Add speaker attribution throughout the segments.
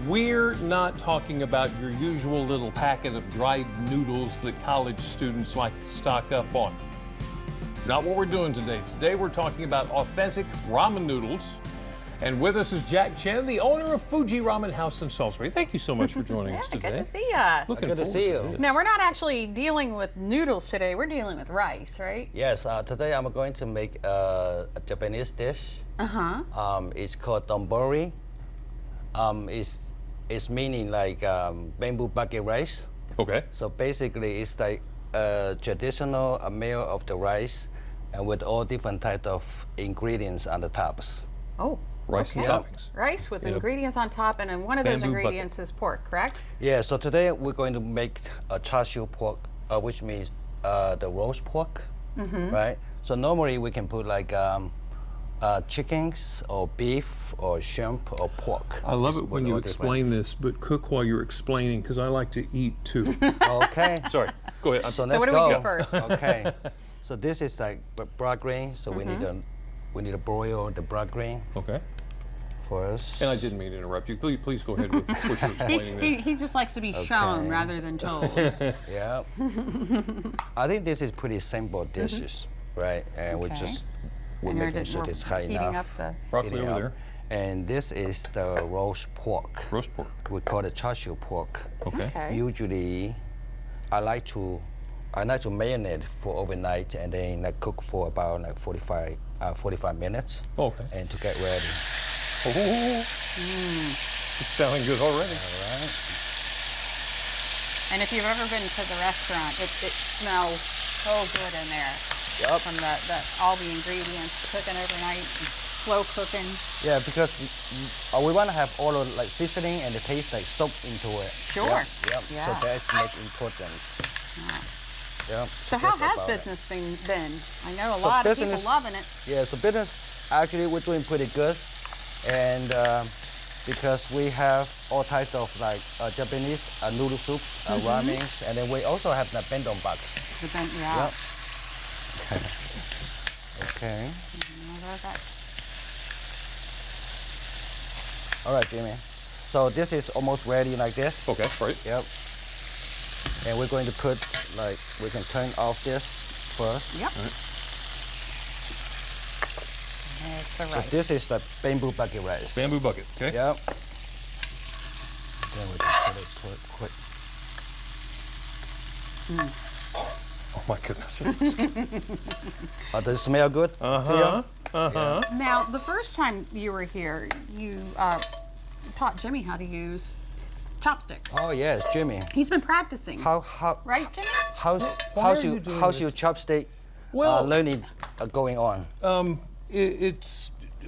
Speaker 1: We're not talking about your usual little packet of dried noodles that college students like to stock up on. Not what we're doing today. Today we're talking about authentic ramen noodles. And with us is Chen, the owner of Fuji Ramen House in Salisbury. Thank you so much for joining us today.
Speaker 2: Good to see ya.
Speaker 3: Good to see you.
Speaker 2: Now, we're not actually dealing with noodles today. We're dealing with rice, right?
Speaker 3: Yes, today I'm going to make a Japanese dish. It's called donbori. It's meaning like bamboo bucket rice.
Speaker 1: Okay.
Speaker 3: So basically, it's like a traditional meal of the rice, and with all different types of ingredients on the tops.
Speaker 2: Oh.
Speaker 1: Rice and toppings.
Speaker 2: Rice with ingredients on top, and then one of those ingredients is pork, correct?
Speaker 3: Yeah, so today we're going to make a char siu pork, which means the roast pork, right? So normally we can put like chickens or beef or shrimp or pork.
Speaker 1: I love it when you explain this, but cook while you're explaining, because I like to eat too.
Speaker 3: Okay.
Speaker 1: Sorry, go ahead.
Speaker 3: So
Speaker 2: what do we do first?
Speaker 3: Okay. So this is like broad grain, so we need to broil the broad grain.
Speaker 1: Okay.
Speaker 3: First.
Speaker 1: And I didn't mean to interrupt you. Please go ahead with what you're explaining there.
Speaker 2: He just likes to be shown rather than told.
Speaker 3: Yeah. I think this is pretty simple dishes, right? And we're making sure it's high enough.
Speaker 2: Up the
Speaker 1: Broccoli over there.
Speaker 3: And this is the roast pork.
Speaker 1: Roast pork.
Speaker 3: We call it char siu pork.
Speaker 1: Okay.
Speaker 3: Usually, I like to marinate for overnight and then like cook for about like 45 minutes.
Speaker 1: Okay.
Speaker 3: And to get ready.
Speaker 1: Oh, it's sounding good already.
Speaker 3: All right.
Speaker 2: And if you've ever been to the restaurant, it smells so good in there.
Speaker 3: Yep.
Speaker 2: From all the ingredients cooking overnight, slow cooking.
Speaker 3: Yeah, because we want to have all of like seasoning and the taste like soak into it.
Speaker 2: Sure.
Speaker 3: Yep.
Speaker 2: Yeah.
Speaker 3: So that's make important.
Speaker 2: Yeah.
Speaker 3: Yep.
Speaker 2: So how has business been? I know a lot of people loving it.
Speaker 3: Yeah. So business actually we're doing pretty good, and because we have all types of like Japanese noodle soup, ramens, and then we also have the bento box.
Speaker 2: Yeah.
Speaker 3: Yep. Okay. All right, Jimmy. So this is almost ready like this.
Speaker 1: Okay, right.
Speaker 3: Yep. And we're going to put like, we can turn off this first.
Speaker 2: Yep. There's the rice.
Speaker 3: So this is the bamboo bucket rice.
Speaker 1: Bamboo bucket, okay.
Speaker 3: Yep. Then we can put it quick.
Speaker 1: Oh my goodness.
Speaker 3: Does it smell good? Yeah.
Speaker 2: Now, the first time you were here, you taught Jimmy how to use chopsticks.
Speaker 3: Oh yes, Jimmy.
Speaker 2: He's been practicing. Right, Jimmy?
Speaker 3: How's your chopstick learning going on?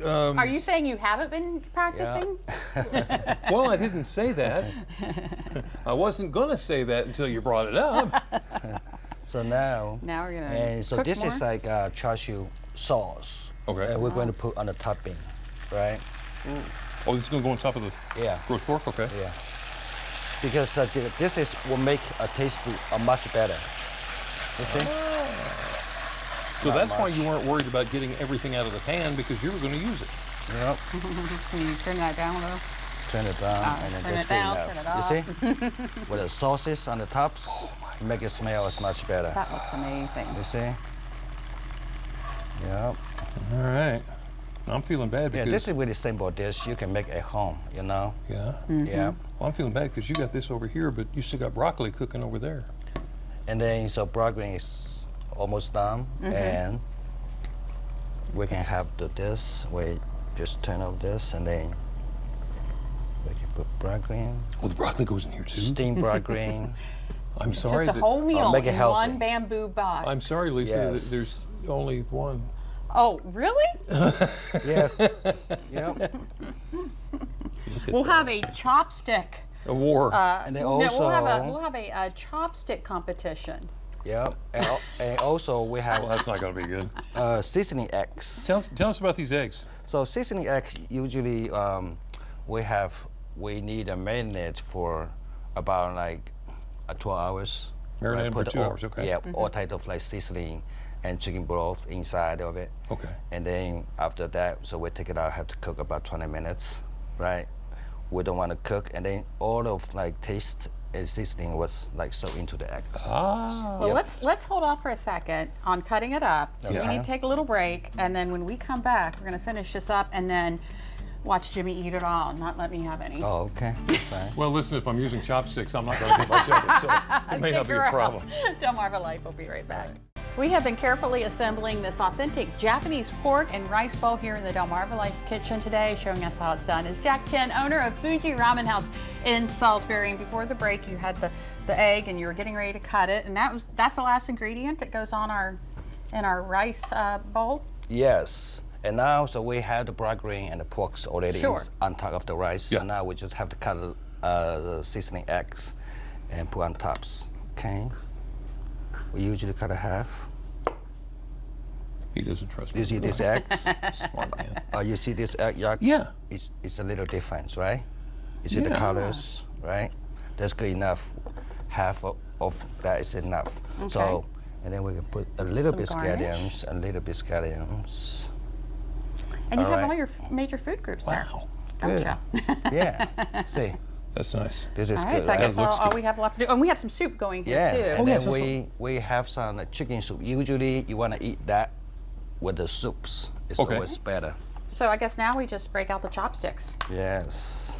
Speaker 2: Are you saying you haven't been practicing?
Speaker 3: Yeah.
Speaker 1: Well, I didn't say that. I wasn't going to say that until you brought it up.
Speaker 3: So now
Speaker 2: we're gonna.
Speaker 3: And so
Speaker 2: cook
Speaker 3: this
Speaker 2: more?
Speaker 3: is like char siu sauce.
Speaker 1: Okay.
Speaker 3: And we're going to put on the topping, right?
Speaker 1: Oh, this is going to go on top of the roast pork? Okay.
Speaker 3: Yeah. Because this will make a taste much better. You see?
Speaker 1: So that's why you weren't worried about getting everything out of the pan, because you were going to use it.
Speaker 3: Yep.
Speaker 2: Can you turn that down a little?
Speaker 3: Turn it down and then
Speaker 2: turn
Speaker 3: just
Speaker 2: it down,
Speaker 3: clean
Speaker 2: turn it
Speaker 3: up.
Speaker 2: off.
Speaker 3: You see? With the sauces on the tops, make it smell much better.
Speaker 2: That looks amazing.
Speaker 3: You see? Yep.
Speaker 1: All right. I'm feeling bad because...
Speaker 3: Yeah, this is really simple dish you can make at home, you know?
Speaker 1: Yeah?
Speaker 3: Yeah.
Speaker 1: Well, I'm feeling bad because you got this over here, but you still got broccoli cooking over there.
Speaker 3: And then, so broccoli is almost done, and we can have this. We just turn off this, and then we can put broccoli.
Speaker 1: Well, the broccoli goes in here too?
Speaker 3: Steamed broccoli.
Speaker 1: I'm sorry.
Speaker 2: Just a whole meal
Speaker 3: make it
Speaker 2: in
Speaker 3: healthy.
Speaker 2: one bamboo box.
Speaker 1: I'm sorry, Lisa,
Speaker 3: Yes.
Speaker 1: there's only one.
Speaker 2: Oh, really?
Speaker 3: Yeah. Yep.
Speaker 2: We'll have a chopstick.
Speaker 1: A war.
Speaker 3: And then also,
Speaker 2: we'll have a chopstick competition.
Speaker 3: yeah, and also we have
Speaker 1: Well, that's not going to be good.
Speaker 3: seasoning eggs.
Speaker 1: Tell us about these eggs.
Speaker 3: So seasoning eggs usually we need a marinade for about like 12 hours.
Speaker 1: Marinated for
Speaker 3: Put
Speaker 1: 2
Speaker 3: all-
Speaker 1: hours, okay.
Speaker 3: Yeah, all types of like seasoning and chicken broth inside of it.
Speaker 1: Okay.
Speaker 3: And then after that, so we take it out, have to cook about 20 minutes, right? we don't want to cook, and then all of like taste and seasoning was like so into the eggs.
Speaker 1: Ah.
Speaker 2: Well, let's hold off for a second on cutting it up. We
Speaker 3: Okay.
Speaker 2: need to take a little break, and then when we come back, we're going to finish this up and then watch Jimmy eat it all, not let me have any.
Speaker 3: Oh, okay, that's fine.
Speaker 1: Well, listen, if I'm using chopsticks, I'm not going to get much of it, so it may not be a problem.
Speaker 2: DelmarvaLife will be right back. We have been carefully assembling this authentic Japanese pork and rice bowl here in the DelmarvaLife kitchen today. Showing us how it's done is Chen, owner of Fuji Ramen House in Salisbury. And before the break, you had the egg and you were getting ready to cut it, and that's the last ingredient that goes on in our rice bowl.
Speaker 3: Yes, and now so we have the broad grain and the porks already
Speaker 2: Sure.
Speaker 3: on top of the rice.
Speaker 1: Yeah.
Speaker 3: So now we just have to cut the seasoning eggs and put on tops. Okay. We usually cut a half.
Speaker 1: He doesn't trust me.
Speaker 3: You see these eggs?
Speaker 1: Smart man.
Speaker 3: You see this egg yolk?
Speaker 1: Yeah.
Speaker 3: It's a little different, right? You see the
Speaker 1: Yeah.
Speaker 3: colors, right? That's good enough. Half of that is enough.
Speaker 2: Okay.
Speaker 3: So, and then we can put a little
Speaker 2: Some
Speaker 3: bit
Speaker 2: garnish.
Speaker 3: scallions, a little bit scallions.
Speaker 2: And you
Speaker 3: All
Speaker 2: have
Speaker 3: right.
Speaker 2: all your major food groups there.
Speaker 1: Wow.
Speaker 2: Don't
Speaker 3: Good.
Speaker 2: you?
Speaker 3: Yeah. See,
Speaker 1: That's nice.
Speaker 3: this is
Speaker 2: All right,
Speaker 3: good,
Speaker 2: so I
Speaker 3: right?
Speaker 2: guess
Speaker 1: looks
Speaker 2: all
Speaker 1: good.
Speaker 2: we have left to do, and we have some soup going here
Speaker 3: Yeah,
Speaker 2: too.
Speaker 3: and
Speaker 1: Oh,
Speaker 3: then
Speaker 1: yes, that's
Speaker 3: we have some chicken soup. Usually you want to eat that with the soups. It's
Speaker 1: Okay.
Speaker 3: always better.
Speaker 2: So I guess now we just break out the chopsticks.
Speaker 3: Yes.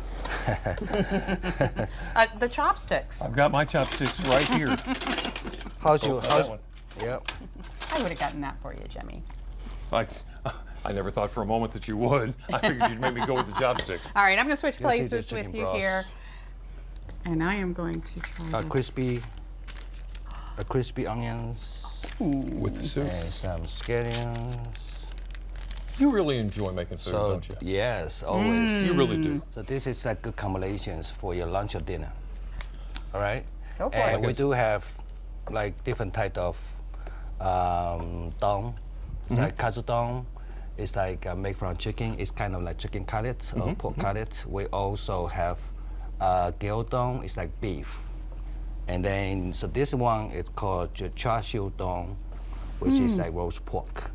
Speaker 2: The chopsticks.
Speaker 1: I've got my chopsticks right here.
Speaker 3: How's
Speaker 1: Oh,
Speaker 3: your,
Speaker 1: that one.
Speaker 3: Yep.
Speaker 2: I would have gotten that for you, Jimmy.
Speaker 1: I never thought for a moment that you would. I figured you'd make me go with the chopsticks.
Speaker 2: All right, I'm going to switch
Speaker 3: You'll see the
Speaker 2: places
Speaker 3: chicken
Speaker 2: with you
Speaker 3: broth.
Speaker 2: here. And I am going to try
Speaker 3: crispy onions
Speaker 1: With the soup.
Speaker 3: and some scallions.
Speaker 1: You really enjoy making food,
Speaker 3: So
Speaker 1: don't you?
Speaker 3: yes, always.
Speaker 1: You really do.
Speaker 3: So this is like good combinations for your lunch or dinner. All right.
Speaker 2: Go for
Speaker 3: And
Speaker 2: it.
Speaker 3: we do have like different type of dong. It's like katsudon. It's like made from chicken. It's kind of like chicken cutlets or pork cutlets. We also have gyudon. It's like beef. And then so this one is called char siu dong, which is like roast pork.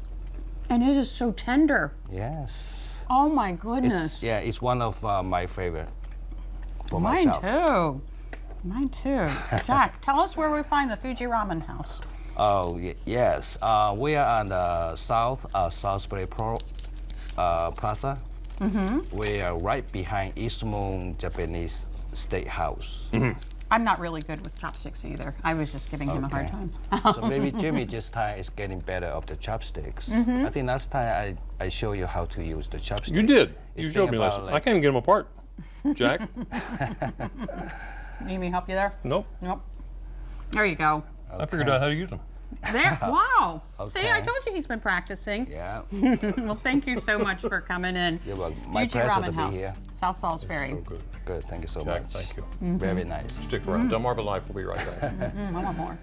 Speaker 2: And it is so tender.
Speaker 3: Yes.
Speaker 2: Oh my goodness.
Speaker 3: Yeah, it's one of my favorite for
Speaker 2: Mine
Speaker 3: myself.
Speaker 2: too. Mine too. Jack, tell us where we find the Fuji Ramen House.
Speaker 3: Oh, yes. We are on the Salisbury Plaza. We are right behind East Moon Japanese Steakhouse.
Speaker 2: I'm not really good with chopsticks either. I was just giving him a hard
Speaker 3: Okay.
Speaker 2: time.
Speaker 3: So maybe Jimmy this time is getting better of the chopsticks. I think last time I showed you how to use the chopsticks.
Speaker 1: You did.
Speaker 3: It's
Speaker 1: You showed
Speaker 3: been
Speaker 1: me last
Speaker 3: about,
Speaker 1: time. I
Speaker 3: like-
Speaker 1: can't even get them apart. Jack?
Speaker 2: Need me to help you there?
Speaker 1: Nope.
Speaker 2: Nope. There you go.
Speaker 1: I figured out how to use them.
Speaker 2: There. Wow. See, I
Speaker 3: Okay.
Speaker 2: told you he's been practicing.
Speaker 3: Yeah.
Speaker 2: Well, thank you so much for coming in.
Speaker 3: You're welcome. My
Speaker 2: Fuji
Speaker 3: pleasure
Speaker 2: Ramen
Speaker 3: to be
Speaker 2: House,
Speaker 3: here.
Speaker 2: South Salisbury.
Speaker 1: So good.
Speaker 3: Good. Thank you so
Speaker 1: Jack,
Speaker 3: much.
Speaker 1: thank you.
Speaker 3: Very nice.
Speaker 1: Stick around. DelmarvaLife will be right back.
Speaker 2: I want more.